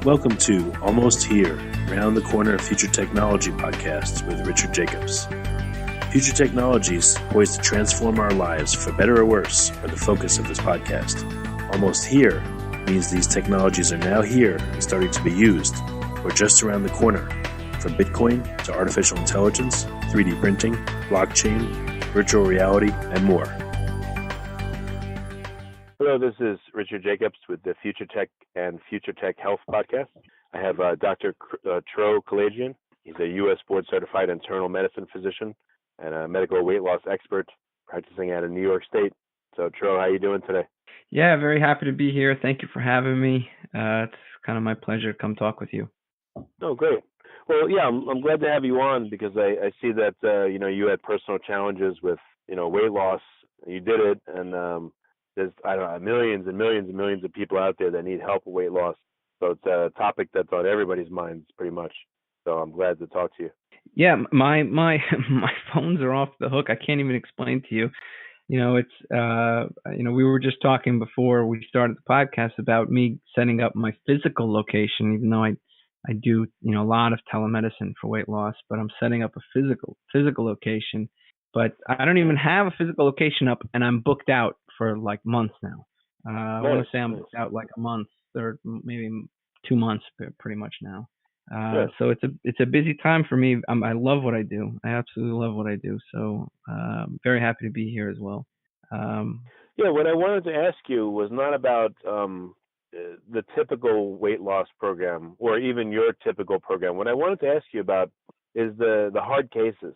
Welcome to Almost Here, Round the Corner Future Technology podcast with Richard Jacobs. Future technologies poised to transform our lives for better or worse are the focus of this podcast. Almost here means these technologies are now here and starting to be used, or just around the corner, from Bitcoin to artificial intelligence, 3D printing, blockchain, virtual reality, and more. Hello, this is Richard Jacobs with the Future Tech and Future Tech Health podcast. I have Dr. Tro Kalayjian. He's a U.S. board-certified internal medicine physician and a medical weight loss expert practicing out of New York State. So, Tro, how are you doing today? Yeah, very happy to be here. Thank you for having me. It's kind of my pleasure to come talk with you. Oh, great. Well, yeah, I'm glad to have you on because I see that you had personal challenges with weight loss. You did it, and there's millions and millions and millions of people out there that need help with weight loss. So it's a topic that's on everybody's minds pretty much. So I'm glad to talk to you. Yeah, my my phones are off the hook. I can't even explain to you. We were just talking before we started the podcast about me setting up my physical location, even though I do a lot of telemedicine for weight loss, but I'm setting up a physical location. But I don't even have a physical location up, and I'm booked out for like months now. I want to say I'm booked out like a month or maybe 2 months, pretty much now. So it's a busy time for me. I love what I do. I absolutely love what I do. So I'm very happy to be here as well. What I wanted to ask you was not about the typical weight loss program or even your typical program. What I wanted to ask you about is the hard cases.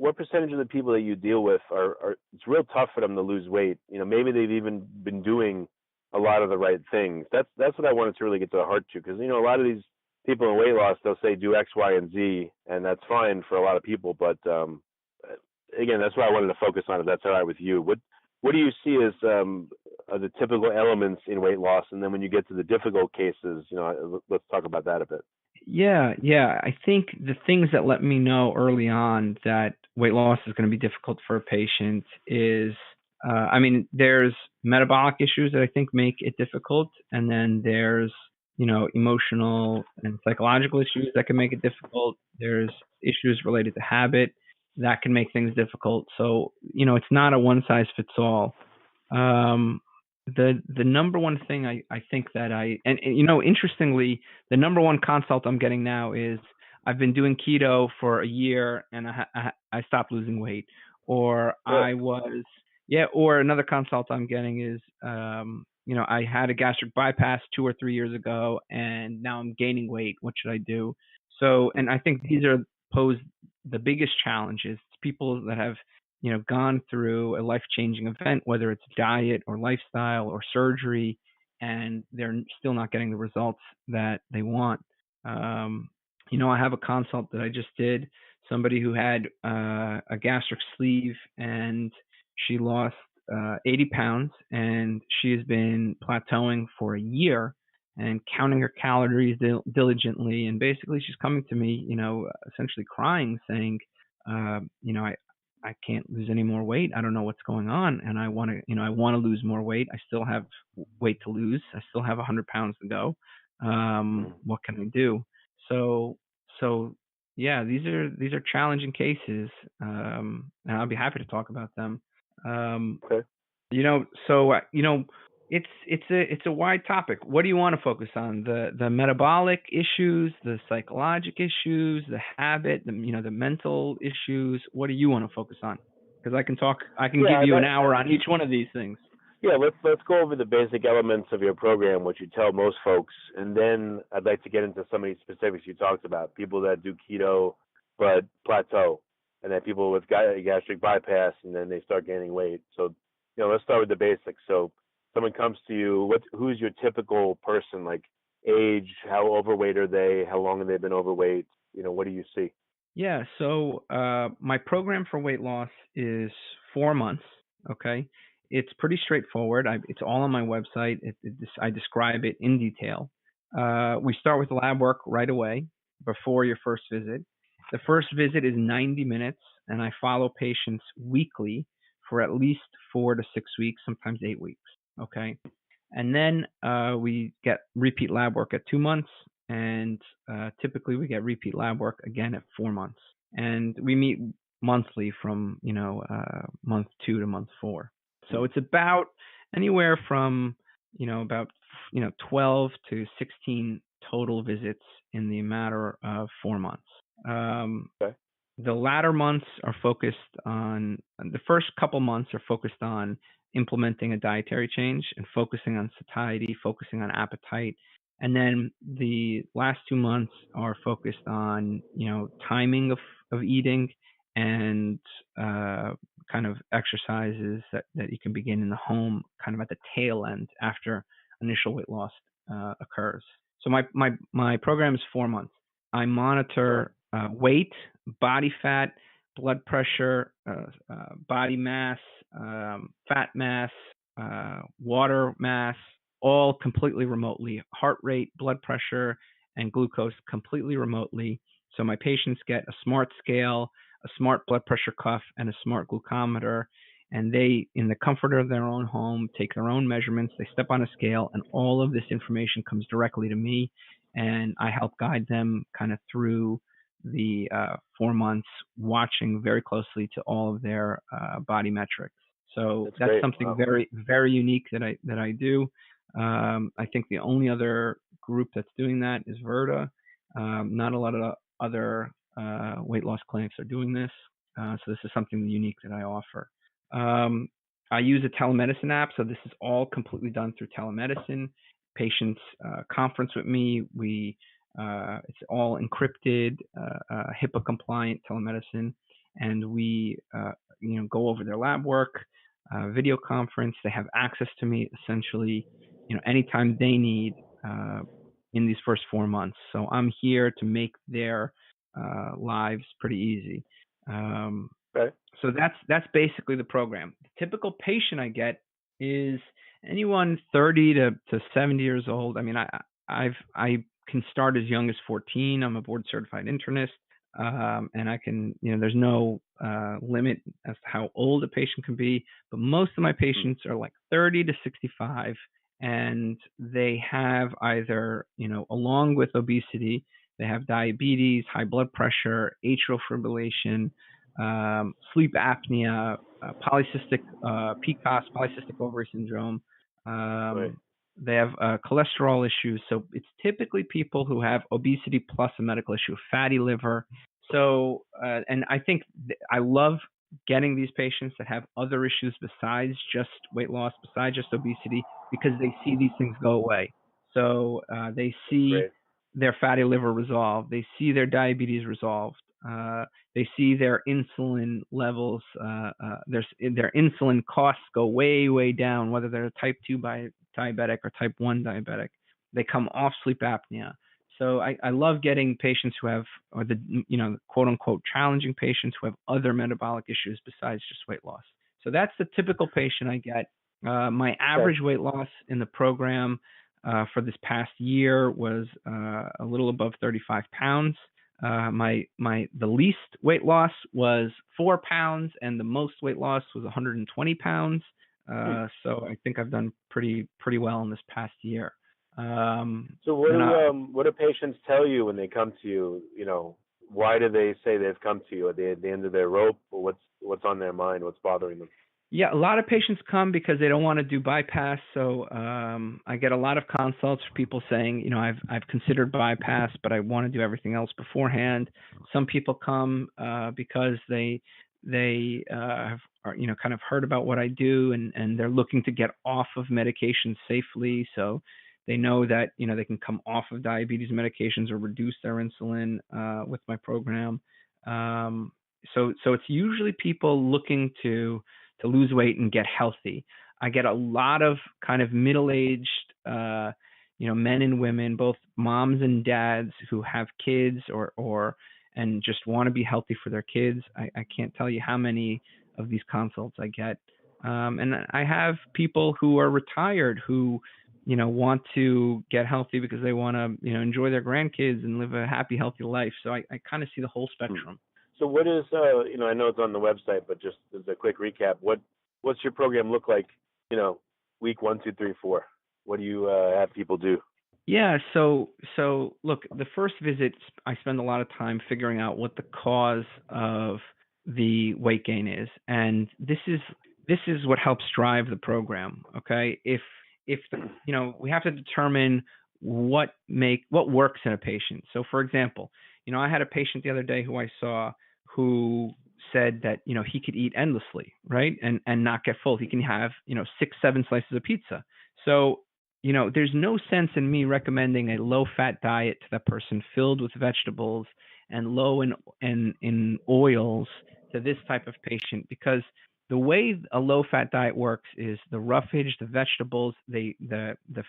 What percentage of the people that you deal with are it's real tough for them to lose weight? Maybe they've even been doing a lot of the right things. That's what I wanted to really get to the heart to, because a lot of these people in weight loss, they'll say do X, Y, and Z, and that's fine for a lot of people. But again, that's why I wanted to focus on. If that's all right with you, what do you see as are the typical elements in weight loss, and then when you get to the difficult cases, let's talk about that a bit. Yeah. I think the things that let me know early on that weight loss is going to be difficult for a patient is, there's metabolic issues that I think make it difficult. And then there's, emotional and psychological issues that can make it difficult. There's issues related to habit that can make things difficult. So, it's not a one size fits all. The number one thing I think that interestingly, the number one consult I'm getting now is I've been doing keto for a year and I stopped losing weight, or or another consult I'm getting is, I had a gastric bypass 2 or 3 years ago and now I'm gaining weight. What should I do? So, and I think these pose the biggest challenges. It's people that have gone through a life-changing event, whether it's diet or lifestyle or surgery, and they're still not getting the results that they want. I have a consult that I just did, somebody who had a gastric sleeve, and she lost 80 pounds, and she has been plateauing for a year and counting her calories diligently. And basically she's coming to me, essentially crying, saying, I can't lose any more weight. I don't know what's going on. And I want to lose more weight. I still have weight to lose. I still have 100 pounds to go. What can I do? So yeah, these are challenging cases. And I'll be happy to talk about them. Okay. It's a wide topic. What do you want to focus on? The metabolic issues, the psychological issues, the habit, the mental issues. What do you want to focus on? Because I can give you an hour on each one of these things. Yeah, let's go over the basic elements of your program, what you tell most folks, and then I'd like to get into some of these specifics you talked about. People that do keto but plateau, and then people with gastric bypass, and then they start gaining weight. So, let's start with the basics. So, someone comes to you, who's your typical person, like age, how overweight are they, how long have they been overweight, what do you see? Yeah, so my program for weight loss is 4 months, okay? It's pretty straightforward. It's all on my website. I describe it in detail. We start with lab work right away before your first visit. The first visit is 90 minutes, and I follow patients weekly for at least 4 to 6 weeks, sometimes 8 weeks. Okay. And then we get repeat lab work at 2 months, and typically we get repeat lab work again at 4 months. And we meet monthly from month 2 to month 4. So it's about anywhere from about 12 to 16 total visits in the matter of 4 months. Okay. The latter months are focused on, the first couple months are focused on implementing a dietary change and focusing on satiety, focusing on appetite. And then the last 2 months are focused on, timing of eating and kind of exercises that you can begin in the home kind of at the tail end after initial weight loss occurs. So my program is 4 months. I monitor weight, body fat, blood pressure, body mass, fat mass, water mass, all completely remotely, heart rate, blood pressure, and glucose completely remotely. So my patients get a smart scale, a smart blood pressure cuff, and a smart glucometer. And they, in the comfort of their own home, take their own measurements. They step on a scale, and all of this information comes directly to me. And I help guide them kind of through the 4 months, watching very closely to all of their body metrics. So that's something very, very unique that I do. I think the only other group that's doing that is Virta. Not a lot of other weight loss clinics are doing this. So this is something unique that I offer. I use a telemedicine app, so this is all completely done through telemedicine. Patients conference with me. It's all encrypted, HIPAA compliant telemedicine, and we go over their lab work, video conference. They have access to me essentially, anytime they need in these first 4 months. So I'm here to make their lives pretty easy. Okay. So that's basically the program. The typical patient I get is anyone 30 to 70 years old. I mean, I can start as young as 14. I'm a board certified internist, and I can, there's no limit as to how old a patient can be. But most of my patients are like 30 to 65, and they have either, along with obesity, they have diabetes, high blood pressure, atrial fibrillation, sleep apnea, polycystic PCOS, polycystic ovary syndrome. Right. They have cholesterol issues. So it's typically people who have obesity plus a medical issue, fatty liver. So, and I think I love getting these patients that have other issues besides just weight loss, besides just obesity, because they see these things go away. So they see their fatty liver resolved. They see their diabetes resolved. They see their insulin levels, their insulin costs go way, way down, whether they're type 2 diabetic or type 1 diabetic. They come off sleep apnea. So I love getting patients who have, or the quote unquote challenging patients who have other metabolic issues besides just weight loss. So that's the typical patient I get. My average weight loss in the program for this past year was a little above 35 pounds. The least weight loss was 4 pounds, and the most weight loss was 120 pounds. So I think I've done pretty well in this past year. So what do patients tell you when they come to you? Why do they say they've come to you? Are they at the end of their rope, or what's on their mind? What's bothering them? Yeah, a lot of patients come because they don't want to do bypass. So I get a lot of consults for people saying, I've considered bypass, but I want to do everything else beforehand. Some people come because they have kind of heard about what I do, and they're looking to get off of medication safely. So they know that they can come off of diabetes medications or reduce their insulin with my program. So it's usually people looking to lose weight and get healthy. I get a lot of kind of middle-aged, men and women, both moms and dads who have kids and just want to be healthy for their kids. I can't tell you how many of these consults I get. And I have people who are retired who, want to get healthy because they want to, enjoy their grandkids and live a happy, healthy life. So I kind of see the whole spectrum. So what is, I know it's on the website, but just as a quick recap, what's your program look like, week 1, 2, 3, 4? What do you have people do? Yeah, so look, the first visit, I spend a lot of time figuring out what the cause of the weight gain is, and this is what helps drive the program. Okay, if we have to determine what works in a patient. So, for example, I had a patient the other day who I saw who said that he could eat endlessly, right, and not get full. He can have 6-7 slices of pizza. So there's no sense in me recommending a low-fat diet to that person filled with vegetables and low in oils to this type of patient, because the way a low-fat diet works is the roughage, the vegetables, the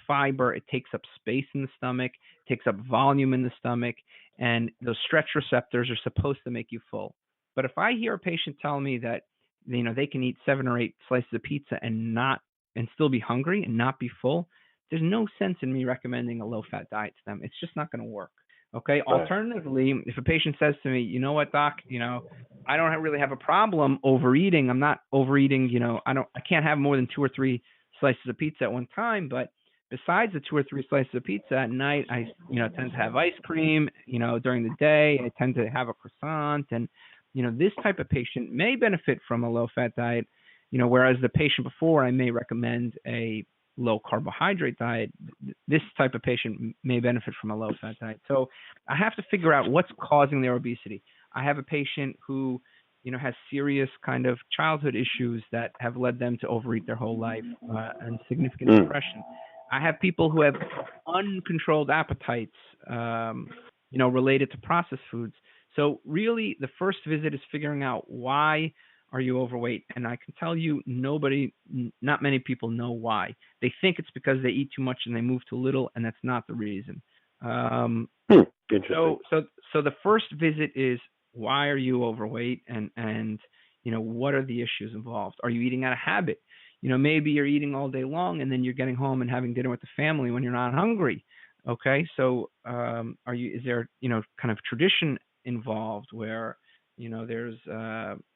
fiber, it takes up space in the stomach, takes up volume in the stomach, and those stretch receptors are supposed to make you full. But if I hear a patient tell me that they can eat 7 or 8 slices of pizza and still be hungry and not be full, there's no sense in me recommending a low-fat diet to them. It's just not going to work. Okay. Right. Alternatively, if a patient says to me, you know what, doc, I don't really have a problem overeating. I'm not overeating. I can't have more than 2 or 3 slices of pizza at one time. But besides the 2 or 3 slices of pizza at night, I tend to have ice cream. During the day, I tend to have a croissant. And this type of patient may benefit from a low-fat diet. Whereas the patient before, I may recommend a low carbohydrate diet. This type of patient may benefit from a low fat diet. So I have to figure out what's causing their obesity. I have a patient who, has serious kind of childhood issues that have led them to overeat their whole life and significant depression. I have people who have uncontrolled appetites, related to processed foods. So really the first visit is figuring out why are you overweight? And I can tell you not many people know why. They think it's because they eat too much and they move too little, and that's not the reason. Interesting. So the first visit is, why are you overweight? And what are the issues involved? Are you eating out of habit? Maybe you're eating all day long and then you're getting home and having dinner with the family when you're not hungry. Okay. So is there, kind of tradition involved where there's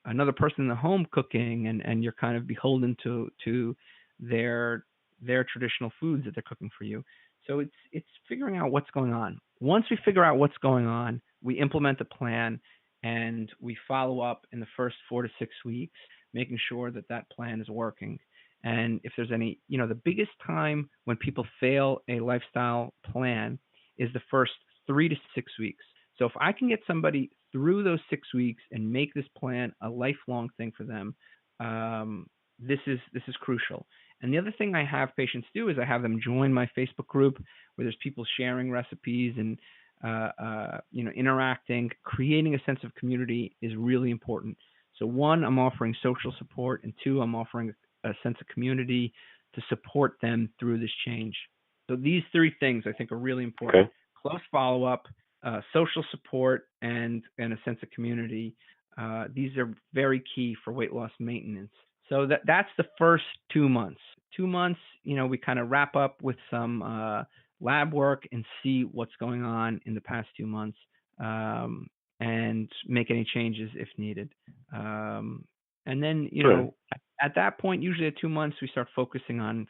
another person in the home cooking, and you're kind of beholden to their traditional foods that they're cooking for you. So it's figuring out what's going on. Once we figure out what's going on, we implement a plan, and we follow up in the first 4 to 6 weeks, making sure that plan is working. And if there's any, the biggest time when people fail a lifestyle plan is the first 3 to 6 weeks. So if I can get somebody through those 6 weeks and make this plan a lifelong thing for them, this is crucial. And the other thing I have patients do is I have them join my Facebook group where there's people sharing recipes and interacting. Creating a sense of community is really important. So 1, I'm offering social support, and 2, I'm offering a sense of community to support them through this change. So these 3 things I think are really important. Okay. Close follow-up, social support, and a sense of community. These are very key for weight loss maintenance. So that's the first 2 months. 2 months, we kind of wrap up with some lab work and see what's going on in the past 2 months, and make any changes if needed. And then, at that point, usually at 2 months, we start focusing on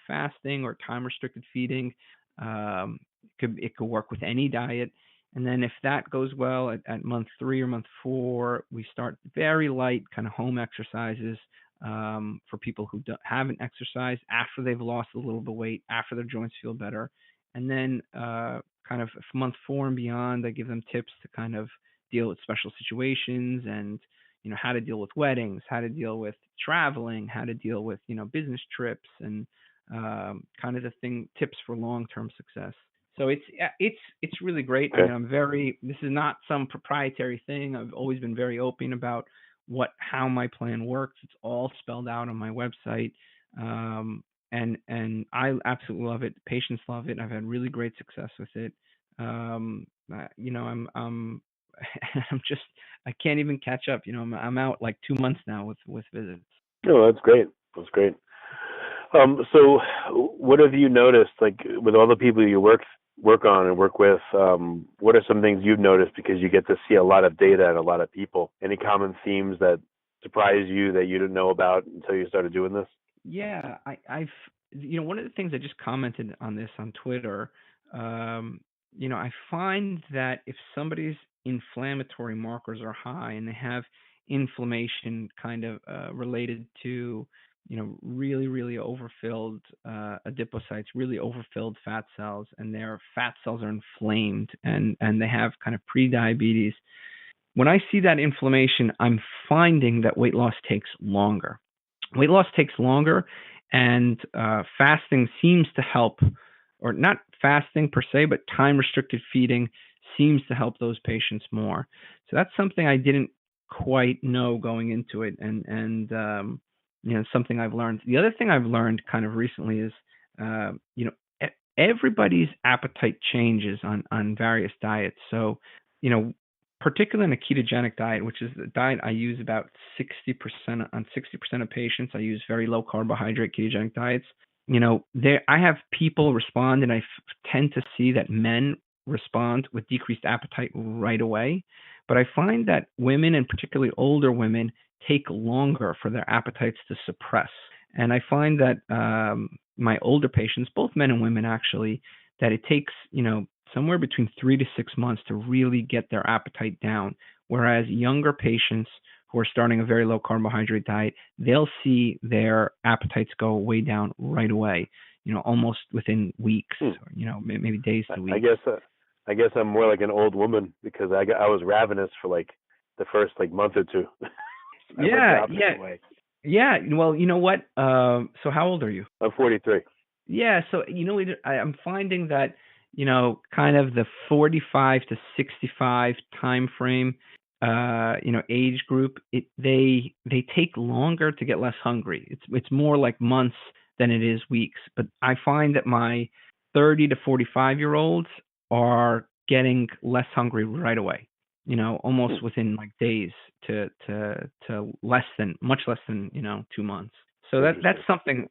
fasting or time-restricted feeding. It could work with any diet. And then if that goes well at month 3 or month 4, we start very light kind of home exercises for people who haven't exercised after they've lost a little bit of weight, after their joints feel better. And then kind of month 4 and beyond, I give them tips to kind of deal with special situations and, how to deal with weddings, how to deal with traveling, how to deal with, business trips, and kind of tips for long-term success. So it's really great. Okay. This is not some proprietary thing. I've always been very open about how my plan works. It's all spelled out on my website. And I absolutely love it. Patients love it. I've had really great success with it. I can't even catch up. I'm out like 2 months now with visits. Oh, that's great. That's great. So what have you noticed, like with all the people you work on and work with, what are some things you've noticed, because you get to see a lot of data and a lot of people? Any common themes that surprise you that you didn't know about until you started doing this? Yeah, one of the things I just commented on this on Twitter, I find that if somebody's inflammatory markers are high and they have inflammation kind of related to, really, really overfilled adipocytes, really overfilled fat cells, and their fat cells are inflamed and they have kind of pre-diabetes. When I see that inflammation, I'm finding that weight loss takes longer. Weight loss takes longer, and fasting seems to help, or not fasting per se, but time-restricted feeding seems to help those patients more. So that's something I didn't quite know going into it, and something I've learned. The other thing I've learned kind of recently is, everybody's appetite changes on various diets. So, particularly in a ketogenic diet, which is the diet I use about 60% on 60% of patients. I use very low carbohydrate ketogenic diets. I have people respond, and I tend to see that men respond with decreased appetite right away. But I find that women, and particularly older women, take longer for their appetites to suppress. And I find that my older patients, both men and women actually, that it takes, somewhere between 3 to 6 months to really get their appetite down. Whereas younger patients who are starting a very low carbohydrate diet, they'll see their appetites go way down right away, almost within weeks, or, maybe days to weeks. I guess I'm more like an old woman, because I was ravenous for like the first month or two. Yeah. Well, you know what? So how old are you? I'm 43. Yeah. So, I'm finding that, kind of the 45 to 65 time frame, age group, they take longer to get less hungry. It's more like months than it is weeks. But I find that my 30 to 45-year-olds are getting less hungry right away. Almost within like days to much less than 2 months. So that's something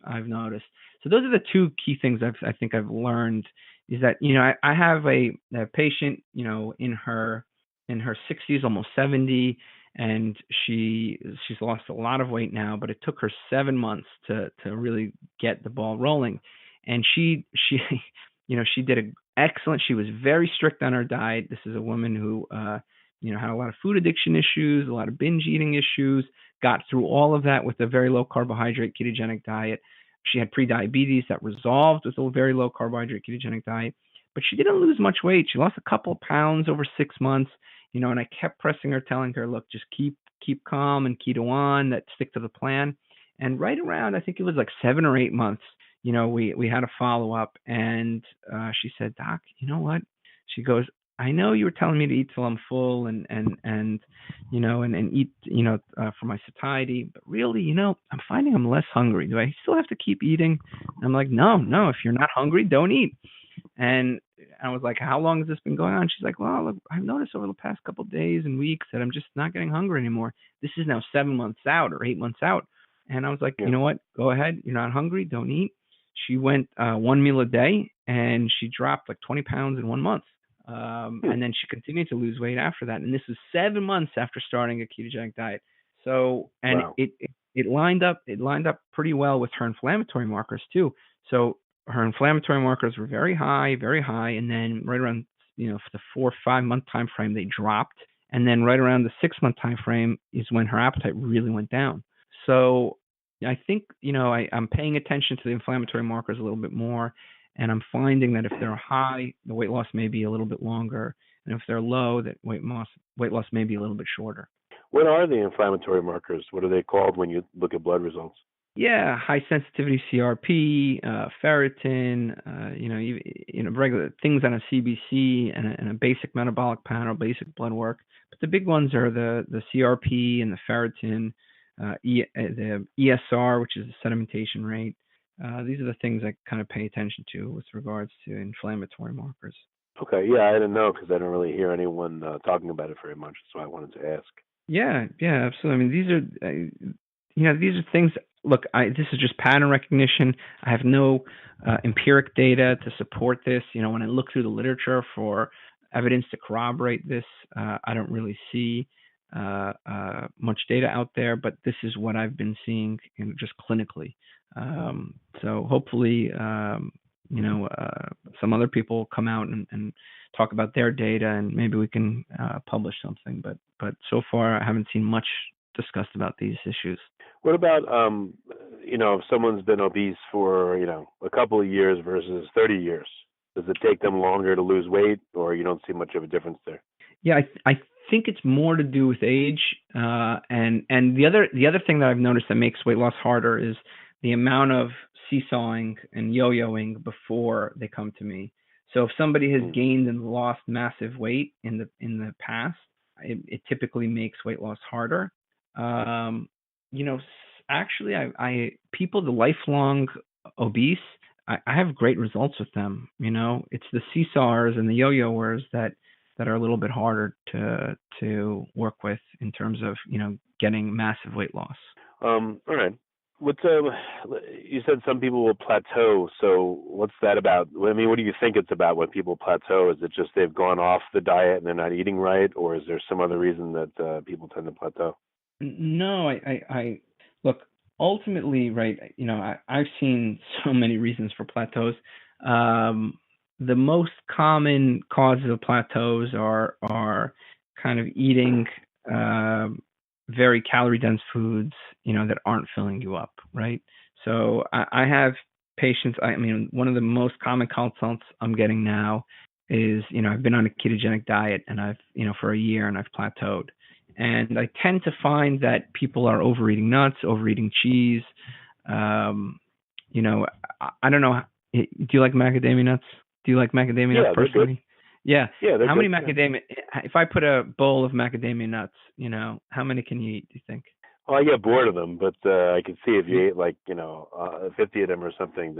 I've noticed. So those are the two key things I think I've learned, is that I have a patient in her 60s, almost 70, and she's lost a lot of weight now, but it took her 7 months to really get the ball rolling. And she did excellent. She was very strict on her diet. This is a woman who had a lot of food addiction issues, a lot of binge eating issues, got through all of that with a very low carbohydrate ketogenic diet. She had pre-diabetes that resolved with a very low carbohydrate ketogenic diet, but she didn't lose much weight. She lost a couple of pounds over 6 months, and I kept pressing her, telling her, look, just keep calm and keto on, that stick to the plan. And right around, I think it was like 7 or 8 months, we had a follow-up, and she said, Doc, you know what? She goes, I know you were telling me to eat till I'm full and eat, for my satiety, but really, I'm finding I'm less hungry. Do I still have to keep eating? And I'm like, no, if you're not hungry, don't eat. And I was like, how long has this been going on? She's like, well, look, I've noticed over the past couple of days and weeks that I'm just not getting hungry anymore. This is now 7 months out or 8 months out. And I was like, You know what? Go ahead. You're not hungry. Don't eat. She went 1 meal a day, and she dropped like 20 pounds in 1 month. And then she continued to lose weight after that. And this was 7 months after starting a ketogenic diet. So, and wow. it lined up pretty well with her inflammatory markers too. So her inflammatory markers were very high. And then right around, for the 4 or 5 month time frame, they dropped. And then right around the 6 month time frame is when her appetite really went down. So I think, I'm paying attention to the inflammatory markers a little bit more, and I'm finding that if they're high, the weight loss may be a little bit longer, and if they're low, that weight loss may be a little bit shorter. What are the inflammatory markers? What are they called when you look at blood results? Yeah, high sensitivity CRP, ferritin, regular things on a CBC and a basic metabolic panel, basic blood work. But the big ones are the CRP and the ferritin, the ESR, which is the sedimentation rate. These are the things I kind of pay attention to with regards to inflammatory markers. Okay, yeah, I didn't know because I don't really hear anyone talking about it very much. That's why I wanted to ask. Yeah, absolutely. I mean, these are things. Look, this is just pattern recognition. I have no empiric data to support this. When I look through the literature for evidence to corroborate this, I don't really see much data out there. But this is what I've been seeing, just clinically. So hopefully, some other people come out and talk about their data, and maybe we can publish something. But so far, I haven't seen much discussed about these issues. What about if someone's been obese for a couple of years versus 30 years? Does it take them longer to lose weight, or you don't see much of a difference there? Yeah, I think it's more to do with age, and the other thing that I've noticed that makes weight loss harder is the amount of seesawing and yo-yoing before they come to me. So if somebody has gained and lost massive weight in the past, it typically makes weight loss harder. Actually, people, the lifelong obese, I have great results with them. It's the seesawers and the yo-yoers that are a little bit harder to work with in terms of getting massive weight loss. All right. You said some people will plateau. So what's that about? I mean, what do you think it's about when people plateau? Is it just they've gone off the diet and they're not eating right, or is there some other reason that people tend to plateau? No, I look, ultimately, right, I've seen so many reasons for plateaus. The most common causes of plateaus are kind of eating very calorie dense foods, that aren't filling you up, right? So I have patients, one of the most common consults I'm getting now is, I've been on a ketogenic diet and I've, for a year, and I've plateaued. And I tend to find that people are overeating nuts, overeating cheese. I don't know. Do you like macadamia nuts? Do you like macadamia nuts personally? Yeah. How many macadamia? If I put a bowl of macadamia nuts, how many can you eat? Do you think? Well, I get bored of them, but I can see if you ate 50 of them or something.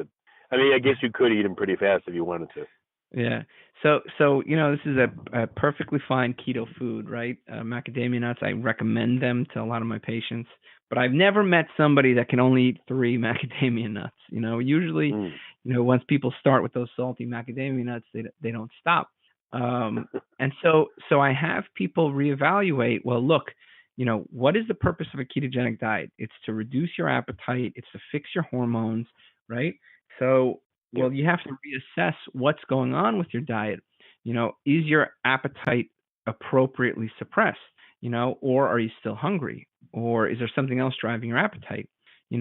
I guess you could eat them pretty fast if you wanted to. Yeah. So this is a perfectly fine keto food, right? Macadamia nuts, I recommend them to a lot of my patients, but I've never met somebody that can only eat 3 macadamia nuts. Usually, once people start with those salty macadamia nuts, they don't stop. And so I have people reevaluate, well, look, what is the purpose of a ketogenic diet? It's to reduce your appetite. It's to fix your hormones, right? So, well, you have to reassess what's going on with your diet. Is your appetite appropriately suppressed? Or are you still hungry? Or is there something else driving your appetite?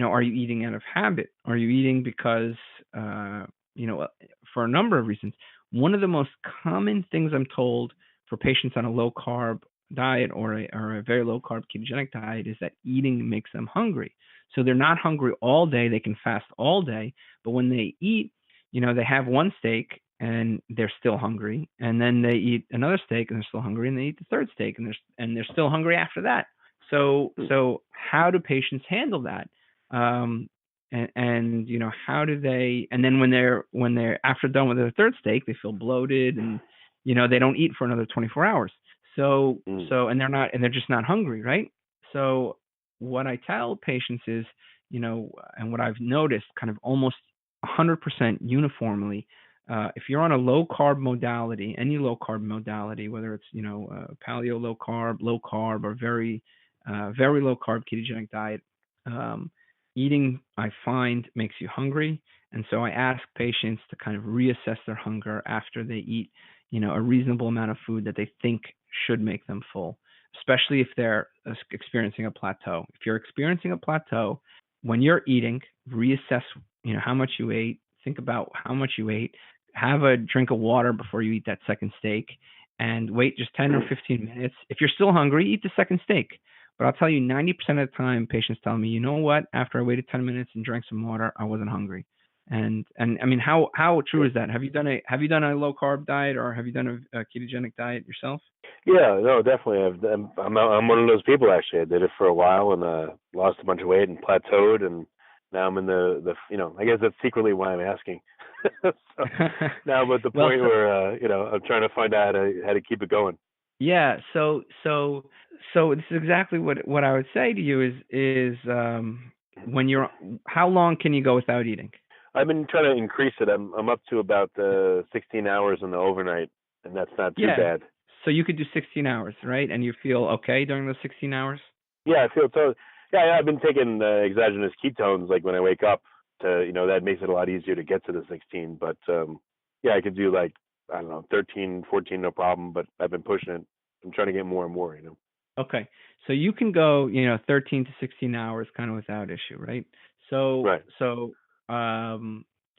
Are you eating out of habit? Are you eating because, for a number of reasons? One of the most common things I'm told for patients on a low carb diet or a very low carb ketogenic diet is that eating makes them hungry. So they're not hungry all day. They can fast all day, but when they eat, they have one steak and they're still hungry, and then they eat another steak and they're still hungry, and they eat the third steak and they're still hungry after that. So how do patients handle that? And how do they? And then when they're after done with their third steak, they feel bloated and they don't eat for another 24 hours. So and they're just not hungry, right? So what I tell patients is, and what I've noticed kind of almost 100% uniformly, if you're on a low carb modality, any low carb modality, whether it's paleo low carb, or very low carb ketogenic diet, eating, I find, makes you hungry. And so I ask patients to kind of reassess their hunger after they eat, a reasonable amount of food that they think should make them full, especially if they're experiencing a plateau. If you're experiencing a plateau, when you're eating, reassess, how much you ate, think about how much you ate, have a drink of water before you eat that second steak, and wait just 10 or 15 minutes. If you're still hungry, eat the second steak. But I'll tell you, 90% of the time, patients tell me, you know what, after I waited 10 minutes and drank some water, I wasn't hungry. And I mean, how true is that? Have you done a low carb diet, or have you done a ketogenic diet yourself? Yeah, no, definitely. I'm one of those people, actually. I did it for a while and lost a bunch of weight and plateaued, and now I'm in the I guess that's secretly why I'm asking. So now I'm at the point where I'm trying to find out how to keep it going. Yeah, so this is exactly what I would say to you is when how long can you go without eating? I've been trying to increase it. I'm up to about 16 hours in the overnight, and that's not too bad. So you could do 16 hours, right? And you feel okay during those 16 hours? Yeah, I feel so. Yeah, I've been taking exogenous ketones like when I wake up, that makes it a lot easier to get to the 16. But I could do like, I don't know, 13, 14, no problem. But I've been pushing it. I'm trying to get more and more. Okay. So you can go, 13 to 16 hours kind of without issue, right? So, Right. so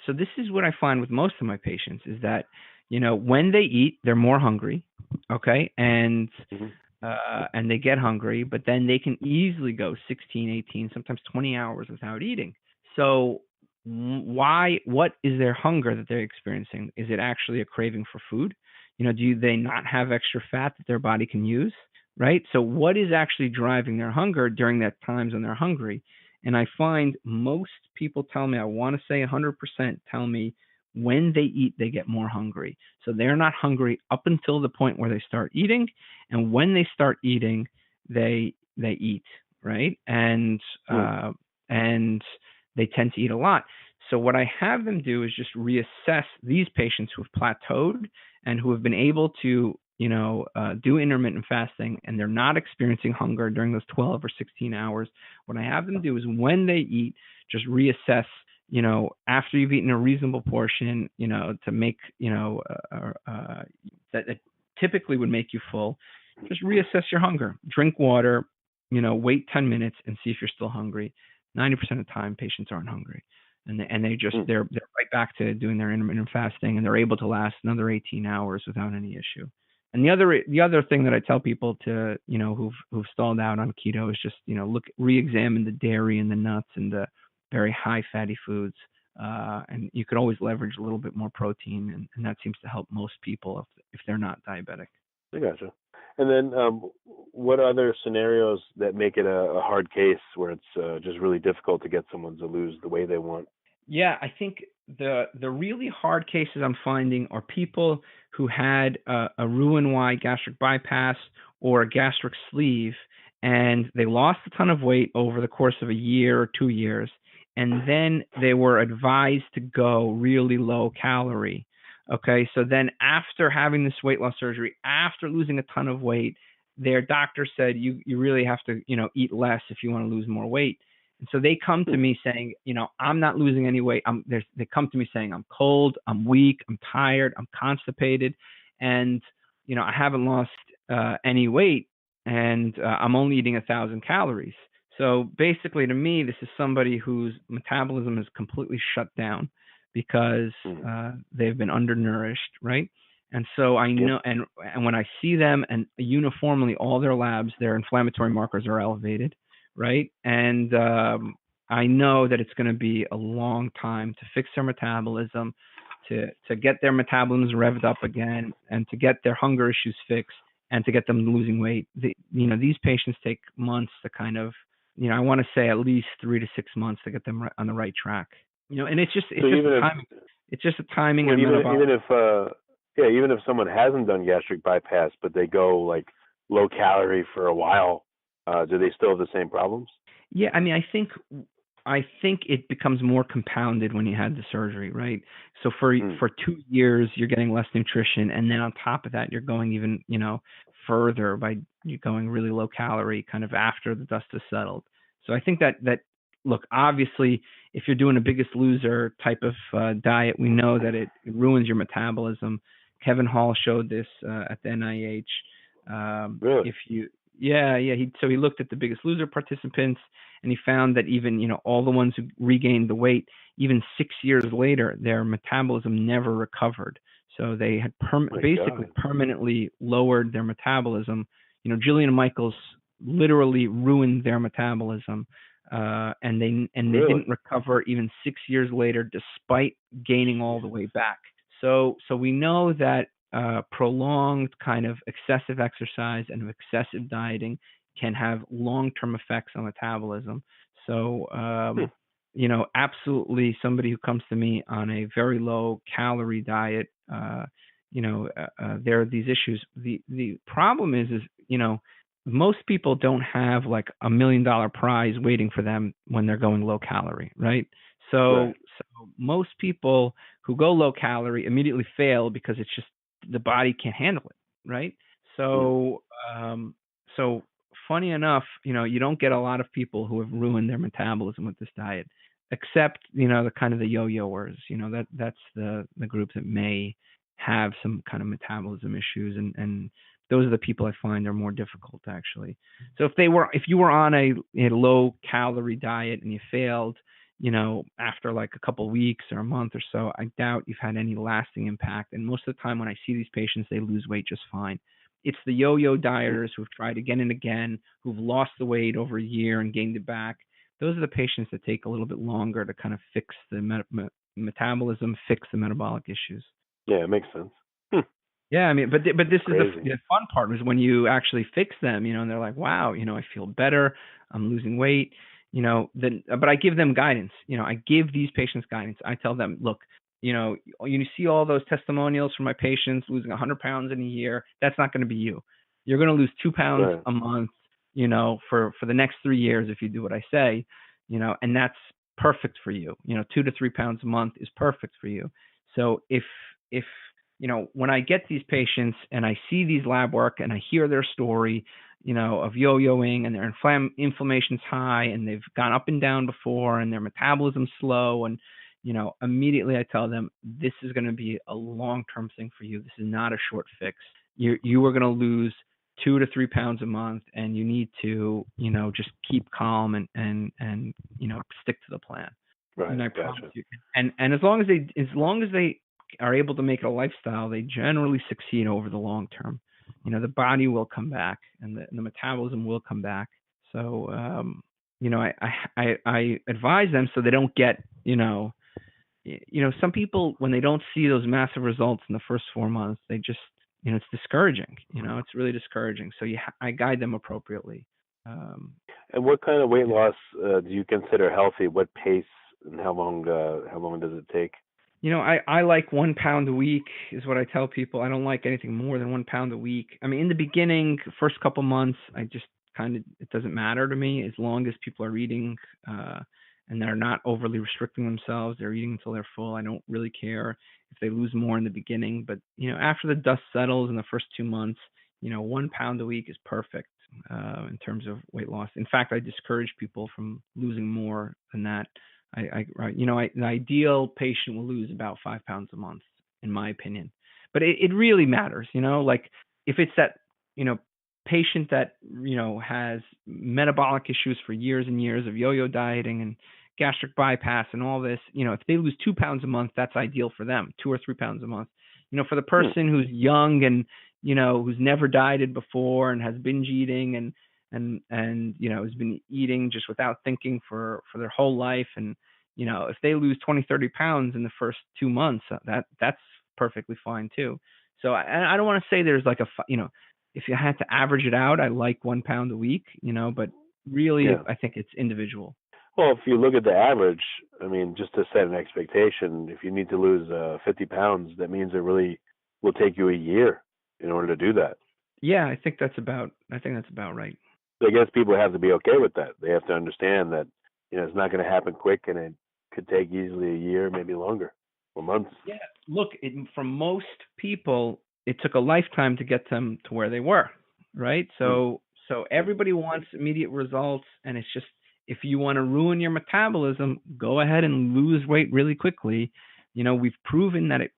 this is what I find with most of my patients is that, when they eat, they're more hungry. Okay. And, Mm-hmm. and they get hungry, but then they can easily go 16, 18, sometimes 20 hours without eating. So what is their hunger that they're experiencing? Is it actually a craving for food? Do they not have extra fat that their body can use? Right? So what is actually driving their hunger during that times when they're hungry? And I find most people tell me, I want to say 100% tell me when they eat, they get more hungry. So they're not hungry up until the point where they start eating. And when they start eating, they eat, right? And they tend to eat a lot. So what I have them do is just reassess these patients who have plateaued and who have been able to do intermittent fasting, and they're not experiencing hunger during those 12 or 16 hours. What I have them do is when they eat, just reassess, after you've eaten a reasonable portion, to make, that typically would make you full, just reassess your hunger, drink water, wait 10 minutes and see if you're still hungry. 90% of the time, patients aren't hungry. And they're right back to doing their intermittent fasting, and they're able to last another 18 hours without any issue. And the other thing that I tell people to, who've stalled out on keto is just, re-examine the dairy and the nuts and the very high fatty foods. And you could always leverage a little bit more protein, and that seems to help most people if they're not diabetic. I gotcha. And then what other scenarios that make it a hard case where it's just really difficult to get someone to lose the weight they want? Yeah, I think the really hard cases I'm finding are people who had a Roux-en-Y gastric bypass or a gastric sleeve, and they lost a ton of weight over the course of a year or 2 years, and then they were advised to go really low calorie. Okay, so then after having this weight loss surgery, after losing a ton of weight, their doctor said you really have to eat less if you want to lose more weight. And so they come to me saying, I'm not losing any weight. They come to me saying, I'm cold, I'm weak, I'm tired, I'm constipated, and I haven't lost any weight, and I'm only eating 1,000 calories. So basically, to me, this is somebody whose metabolism is completely shut down because they've been undernourished, right? And so I know, and when I see them, and uniformly all their labs, their inflammatory markers are elevated, right? And I know that it's going to be a long time to fix their metabolism, to get their metabolisms revved up again, and to get their hunger issues fixed, and to get them losing weight. These patients take months to kind of, I want to say at least 3 to 6 months to get them on the right track. And it's just a timing. It's just a timing. Well, even if someone hasn't done gastric bypass, but they go like low calorie for a while, do they still have the same problems? Yeah, I mean, I think it becomes more compounded when you had the surgery, right? So for 2 years you're getting less nutrition, and then on top of that you're going even further by you going really low calorie kind of after the dust has settled. So I think that look, obviously, if you're doing a Biggest Loser type of diet, we know that it ruins your metabolism. Kevin Hall showed this at the NIH. Really? He looked at the Biggest Loser participants, and he found that even all the ones who regained the weight, even 6 years later, their metabolism never recovered. So they had permanently lowered their metabolism. Jillian Michaels literally ruined their metabolism, and they didn't recover even 6 years later, despite gaining all the way back. So we know that prolonged kind of excessive exercise and excessive dieting can have long-term effects on metabolism. So, absolutely, somebody who comes to me on a very low calorie diet, there are these issues. The problem is most people don't have like $1 million prize waiting for them when they're going low calorie, right? So most people who go low calorie immediately fail because it's just the body can't handle it, right? So so funny enough, you don't get a lot of people who have ruined their metabolism with this diet. except, the kind of the yo-yoers, that's the group that may have some kind of metabolism issues, and those are the people I find are more difficult actually. So if you were on a low calorie diet and you failed, after like a couple of weeks or a month or so, I doubt you've had any lasting impact. And most of the time when I see these patients, they lose weight just fine. It's the yo-yo dieters who've tried again and again, who've lost the weight over a year and gained it back. Those are the patients that take a little bit longer to kind of fix the metabolism, fix the metabolic issues. Yeah, it makes sense. Yeah, I mean, but this is Crazy. the fun part, is when you actually fix them, and they're like, wow, I feel better, I'm losing weight, but I give them guidance. I give these patients guidance. I tell them, look, you see all those testimonials from my patients losing 100 pounds in a year. That's not going to be you. You're going to lose 2 pounds a month, for the next 3 years if you do what I say, and that's perfect for you. 2 to 3 pounds a month is perfect for you. So if when I get these patients and I see these lab work and I hear their story, of yo-yoing and their inflammation's high and they've gone up and down before and their metabolism's slow, and, immediately I tell them, this is going to be a long-term thing for you. This is not a short fix. You are going to lose 2 to 3 pounds a month, and you need to, just keep calm and stick to the plan. Right. And I Gotcha. promise you. And as long as they are able to make it a lifestyle, they generally succeed over the long term. The body will come back and the metabolism will come back. So, I advise them so they don't get, some people, when they don't see those massive results in the first 4 months, they just, it's discouraging, it's really discouraging. So I guide them appropriately. And what kind of weight loss do you consider healthy? What pace and how long does it take? I like 1 pound a week is what I tell people. I don't like anything more than 1 pound a week. I mean, in the beginning, first couple months, I just it doesn't matter to me as long as people are eating and they're not overly restricting themselves. They're eating until they're full. I don't really care if they lose more in the beginning. But, after the dust settles in the first 2 months, 1 pound a week is perfect in terms of weight loss. In fact, I discourage people from losing more than that. An ideal patient will lose about 5 pounds a month, in my opinion. But it really matters, like if it's that, patient that, has metabolic issues for years and years of yo-yo dieting and gastric bypass and all this, if they lose 2 pounds a month, that's ideal for them, 2 or 3 pounds a month. For the person who's young and, who's never dieted before and has binge eating and has been eating just without thinking for their whole life, and if they lose 20-30 pounds in the first 2 months, that's perfectly fine too. So I don't want to say there's like if you had to average it out, I like 1 pound a week, but really I think it's individual. Well, if you look at the average, I mean, just to set an expectation, if you need to lose 50 pounds, that means it really will take you a year in order to do that. Yeah, I think that's about right. So I guess people have to be okay with that. They have to understand that, it's not going to happen quick, and it could take easily a year, maybe longer, or months. Yeah, look, for most people, it took a lifetime to get them to where they were, right? So everybody wants immediate results, and it's just, if you want to ruin your metabolism, go ahead and lose weight really quickly. We've proven that it,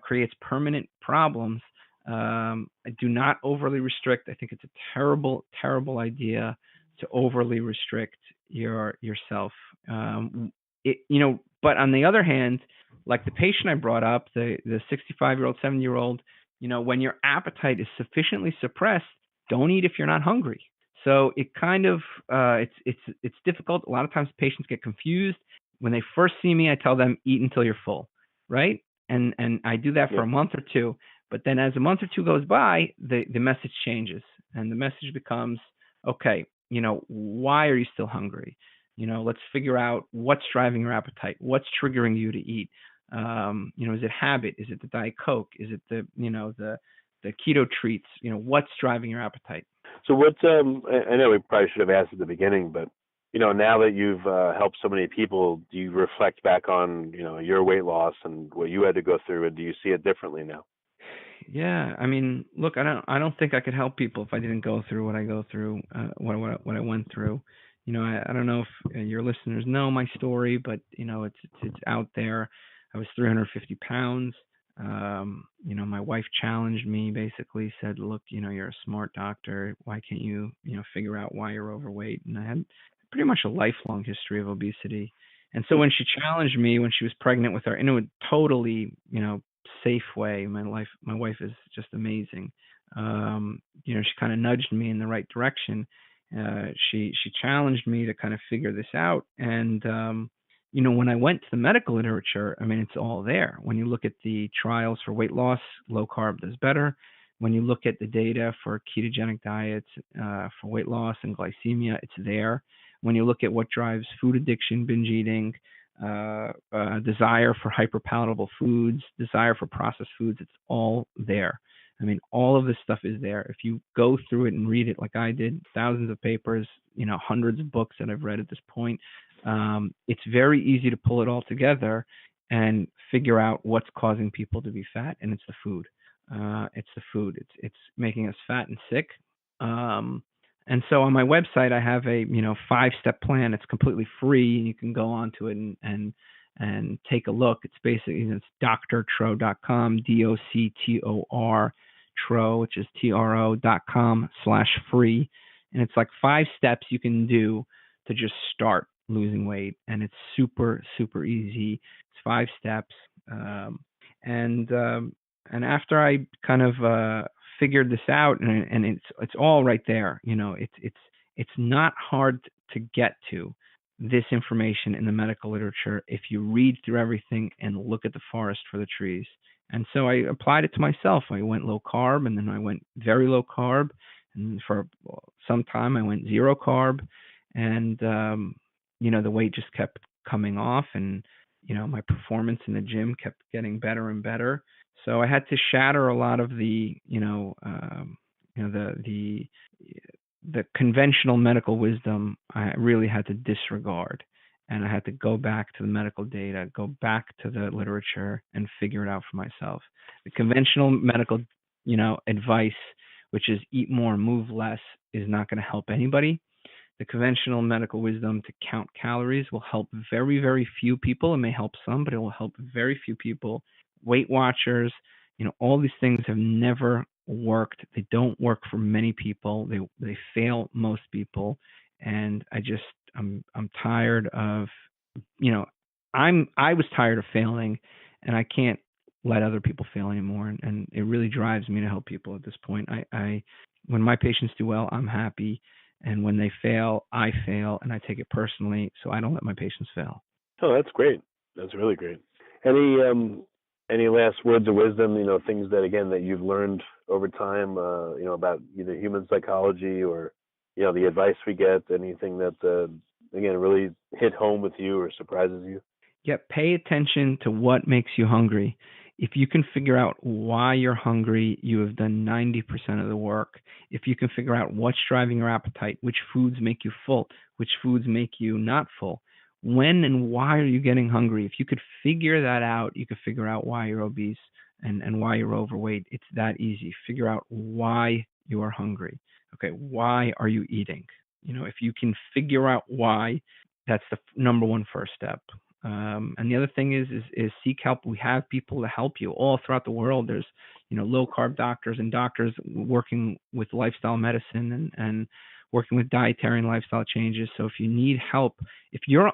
creates permanent problems. Do not overly restrict. I think it's a terrible, terrible idea to overly restrict yourself. But on the other hand, like the patient I brought up, the 65-year-old, 70-year-old, when your appetite is sufficiently suppressed, don't eat if you're not hungry. So it kind of it's difficult. A lot of times patients get confused. When they first see me, I tell them, eat until you're full, right? And I do that for a month or two. But then as a month or two goes by, the message changes, and the message becomes, okay, why are you still hungry? Let's figure out what's driving your appetite, what's triggering you to eat. Is it habit? Is it the Diet Coke? Is it the keto treats? What's driving your appetite? So what's I know we probably should have asked at the beginning, but now that you've helped so many people, do you reflect back on your weight loss and what you had to go through, and do you see it differently now? Yeah, I mean, look, I don't think I could help people if I didn't go through what I go through, what I went through. I don't know if your listeners know my story, but it's out there. I was 350 pounds. My wife challenged me, basically said, look, you're a smart doctor. Why can't you, figure out why you're overweight? And I had pretty much a lifelong history of obesity. And so when she challenged me when she was pregnant with her, in a totally, safe way, my wife is just amazing. She kind of nudged me in the right direction. She challenged me to kind of figure this out. And, when I went to the medical literature, I mean, it's all there. When you look at the trials for weight loss, low carb does better. When you look at the data for ketogenic diets for weight loss and glycemia, it's there. When you look at what drives food addiction, binge eating, desire for hyperpalatable foods, desire for processed foods, it's all there. I mean, all of this stuff is there. If you go through it and read it like I did, thousands of papers, hundreds of books that I've read at this point, it's very easy to pull it all together and figure out what's causing people to be fat, and it's the food. It's the food. It's making us fat and sick. And so on my website, I have a 5-step plan. It's completely free. You can go onto it and take a look. It's basically it's drtro.com, DOCTOR, Tro, which is TRO.com/free, and it's like 5 steps you can do to just start losing weight, and it's super easy. It's 5 steps, and after I kind of figured this out, and it's all right there. It's not hard to get to this information in the medical literature if you read through everything and look at the forest for the trees. And so I applied it to myself. I went low carb, and then I went very low carb, and for some time I went zero carb, and the weight just kept coming off, and my performance in the gym kept getting better and better. So I had to shatter a lot of the the conventional medical wisdom. I really had to disregard, and I had to go back to the medical data, go back to the literature, and figure it out for myself. The conventional medical advice, which is eat more, move less, is not going to help anybody. The conventional medical wisdom to count calories will help very, very few people. It may help some, but it will help very few people. Weight Watchers, all these things have never worked. They don't work for many people. They fail most people. And I'm tired of, I was tired of failing, and I can't let other people fail anymore. And it really drives me to help people at this point. When my patients do well, I'm happy. And when they fail, I fail, and I take it personally, so I don't let my patients fail. Oh, that's great. That's really great. Any last words of wisdom, things that you've learned over time, about either human psychology or, the advice we get, anything that, really hit home with you or surprises you? Yeah, pay attention to what makes you hungry. If you can figure out why you're hungry, you have done 90% of the work. If you can figure out what's driving your appetite, which foods make you full, which foods make you not full, when and why are you getting hungry? If you could figure that out, you could figure out why you're obese and why you're overweight. It's that easy. Figure out why you are hungry. Okay, why are you eating? If you can figure out why, that's the number one first step. And the other thing is seek help. We have people to help you all throughout the world. There's, low carb doctors and doctors working with lifestyle medicine and working with dietary and lifestyle changes. So if you need help, if you're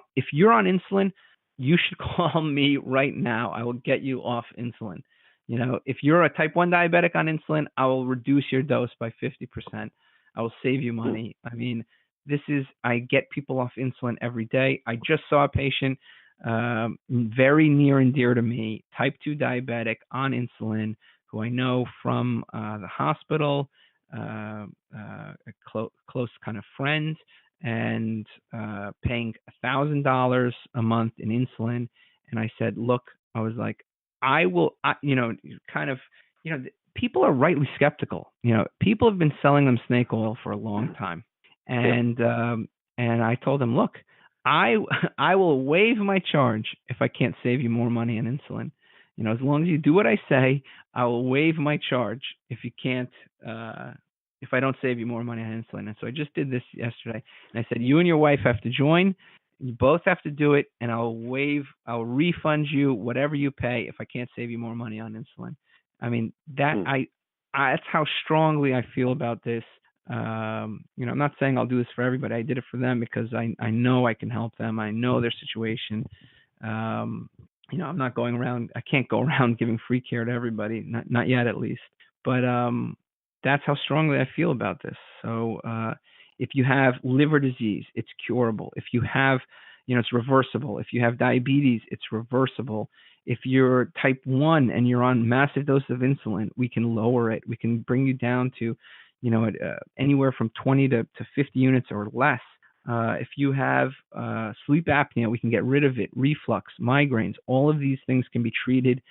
on insulin, you should call me right now. I will get you off insulin. If you're a type 1 diabetic on insulin, I will reduce your dose by 50%. I will save you money. I mean, I get people off insulin every day. I just saw a patient very near and dear to me, type 2 diabetic on insulin, who I know from the hospital, a close kind of friend, and paying $1,000 a month in insulin. And I said, look, I was like, people are rightly skeptical. People have been selling them snake oil for a long time. And I told them, look, I will waive my charge if I can't save you more money on insulin. As long as you do what I say, I will waive my charge if you can't if I don't save you more money on insulin. And so I just did this yesterday, and I said, you and your wife have to join. You both have to do it, and I'll refund you whatever you pay if I can't save you more money on insulin. I mean, that's how strongly I feel about this. I'm not saying I'll do this for everybody. I did it for them because I know I can help them. I know their situation. I'm not going around. I can't go around giving free care to everybody, not yet at least. But that's how strongly I feel about this. So if you have liver disease, it's curable. If you have, it's reversible. If you have diabetes, it's reversible. If you're type 1 and you're on massive doses of insulin, we can lower it. We can bring you down to, anywhere from 20 to 50 units or less. If you have sleep apnea, we can get rid of it. Reflux, migraines, all of these things can be treated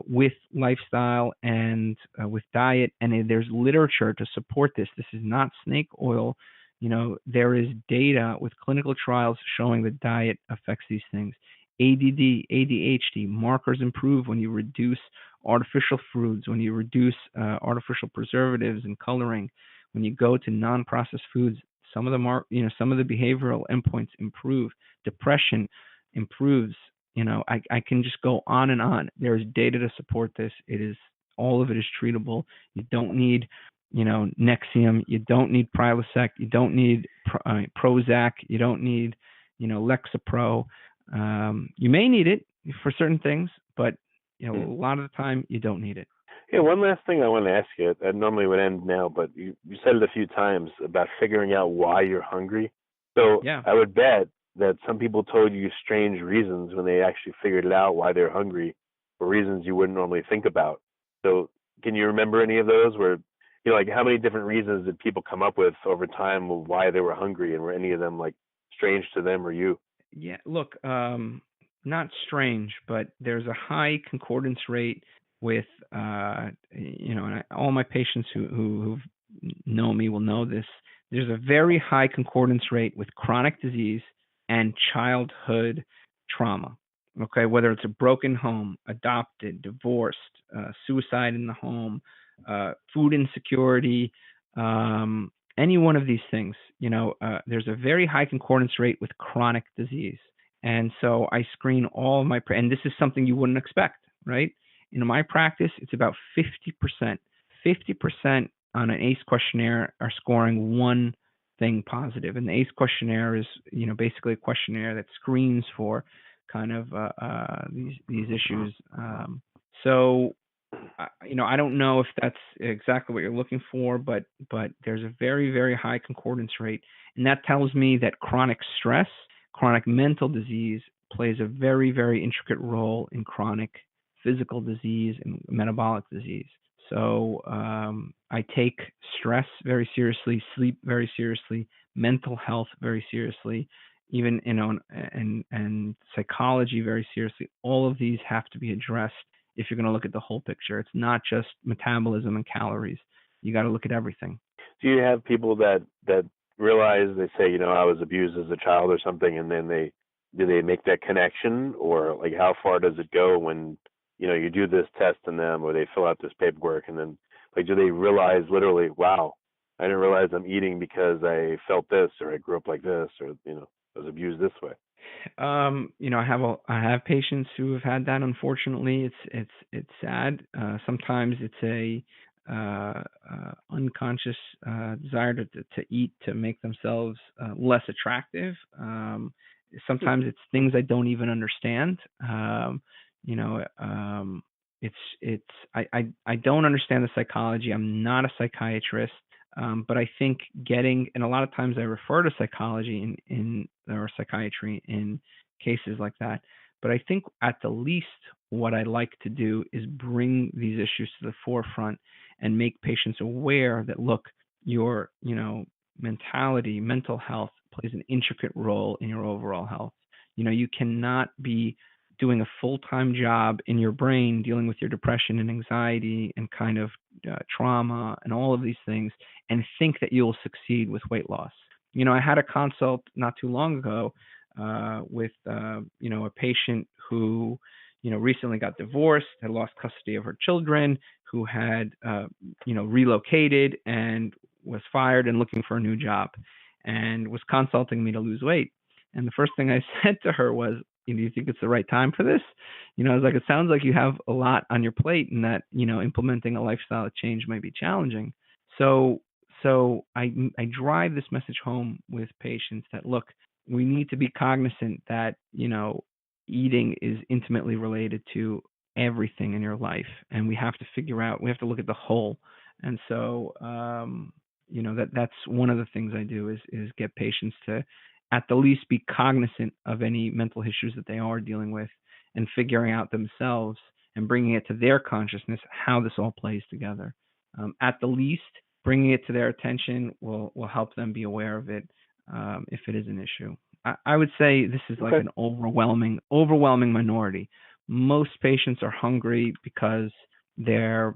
with lifestyle and with diet. And there's literature to support this. This is not snake oil. There is data with clinical trials showing that diet affects these things. ADD, ADHD, markers improve when you reduce artificial foods, when you reduce artificial preservatives and coloring, when you go to non-processed foods. Some of the behavioral endpoints improve. Depression improves. I can just go on and on. There is data to support this. All of it is treatable. You don't need, Nexium. You don't need Prilosec. You don't need Prozac. You don't need, Lexapro. You may need it for certain things, but a lot of the time you don't need it. Yeah, one last thing I want to ask you. I normally would end now, but you said it a few times about figuring out why you're hungry. So yeah. I would bet that some people told you strange reasons when they actually figured it out why they're hungry, for reasons you wouldn't normally think about. So can you remember any of those where, like how many different reasons did people come up with over time of why they were hungry, and were any of them like strange to them or you? Yeah, look, not strange, but there's a high concordance rate with, and all my patients who know me will know this. There's a very high concordance rate with chronic disease and childhood trauma. Okay, whether it's a broken home, adopted, divorced, suicide in the home, food insecurity, any one of these things, there's a very high concordance rate with chronic disease. And so I screen all of my, and this is something you wouldn't expect, right? In my practice, it's about 50%. 50% on an ACE questionnaire are scoring one thing positive. And the ACE questionnaire is, basically a questionnaire that screens for kind of these issues. So I don't know if that's exactly what you're looking for, but there's a very, very high concordance rate. And that tells me that chronic stress, chronic mental disease plays a very, very intricate role in chronic physical disease and metabolic disease. So I take stress very seriously, sleep very seriously, mental health very seriously, even and psychology very seriously. All of these have to be addressed if you're going to look at the whole picture. It's not just metabolism and calories. You got to look at everything. Do you have people that realize, they say, I was abused as a child or something, and then do they make that connection, or like how far does it go when you do this test in them, or they fill out this paperwork, and then like do they realize literally, wow, I didn't realize I'm eating because I felt this, or I grew up like this, or I was abused this way? I have patients who have had that. Unfortunately, it's sad. Sometimes it's a unconscious desire to eat to make themselves less attractive. Sometimes it's things I don't even understand. I don't understand the psychology. I'm not a psychiatrist. But I think and a lot of times I refer to psychology or psychiatry in cases like that. But I think at the least what I like to do is bring these issues to the forefront and make patients aware that, look, your, mentality, mental health plays an intricate role in your overall health. You cannot be doing a full-time job in your brain dealing with your depression and anxiety and kind of trauma and all of these things and think that you'll succeed with weight loss. I had a consult not too long ago with a patient who recently got divorced, had lost custody of her children, who had relocated and was fired and looking for a new job and was consulting me to lose weight. And the first thing I said to her was, do you think it's the right time for this? I was like, it sounds like you have a lot on your plate and that, implementing a lifestyle change might be challenging. So I drive this message home with patients that, look, we need to be cognizant that, eating is intimately related to everything in your life. And we have to look at the whole. And so, that's one of the things I do is get patients to, at the least, be cognizant of any mental issues that they are dealing with and figuring out themselves and bringing it to their consciousness how this all plays together. At the least, bringing it to their attention will help them be aware of it if it is an issue. I would say this is like an overwhelming minority. Most patients are hungry because they're,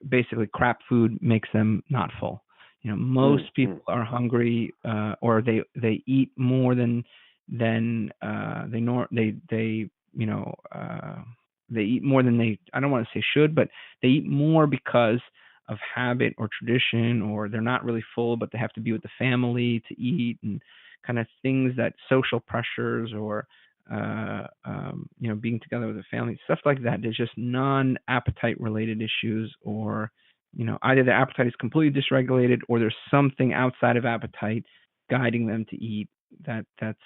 basically crap food makes them not full. Most people are hungry, or they eat more than they eat more than they, I don't want to say should, but they eat more because of habit or tradition, or they're not really full, but they have to be with the family to eat, and kind of things that social pressures or being together with the family, stuff like that. There's just non-appetite related issues, or either the appetite is completely dysregulated or there's something outside of appetite guiding them to eat that's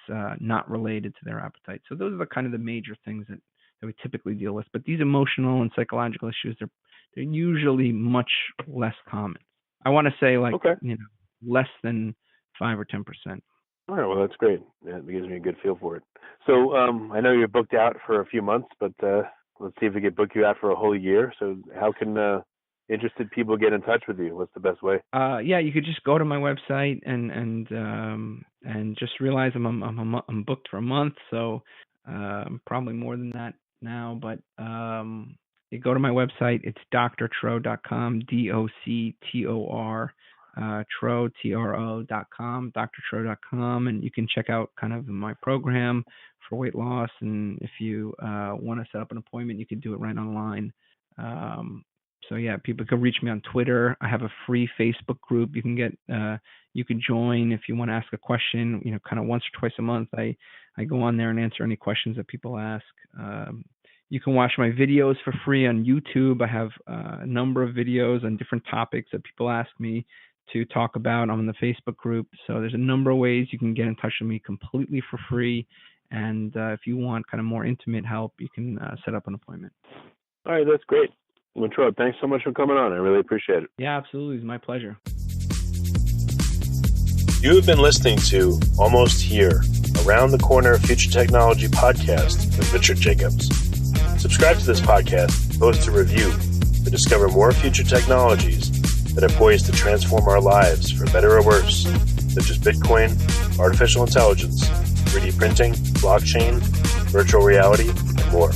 not related to their appetite. So those are the kind of the major things that we typically deal with. But these emotional and psychological issues, they're usually much less common. I want to say less than 5 or 10%. All right, well, that's great. That gives me a good feel for it. So I know you're booked out for a few months, but let's see if we can book you out for a whole year. So how can interested people get in touch with you? What's the best way? You could just go to my website and just realize I'm booked for a month, so probably more than that now. But you go to my website. It's drtro.com, DOCTOR. Tro.com, drtro.com, and you can check out kind of my program for weight loss. And if you want to set up an appointment, you can do it right online. People can reach me on Twitter. I have a free Facebook group you can join if you want to ask a question. Kind of once or twice a month, I go on there and answer any questions that people ask. You can watch my videos for free on YouTube. I have a number of videos on different topics that people ask me to talk about. I'm in the Facebook group. So there's a number of ways you can get in touch with me completely for free. And if you want kind of more intimate help, you can set up an appointment. All right, that's great. Well, Tro, thanks so much for coming on. I really appreciate it. Yeah, absolutely. It's my pleasure. You have been listening to Almost Here, Around the Corner Future Technology podcast with Richard Jacobs. Subscribe to this podcast, post a review to discover more future technologies that are poised to transform our lives for better or worse, such as Bitcoin, artificial intelligence, 3D printing, blockchain, virtual reality, and more.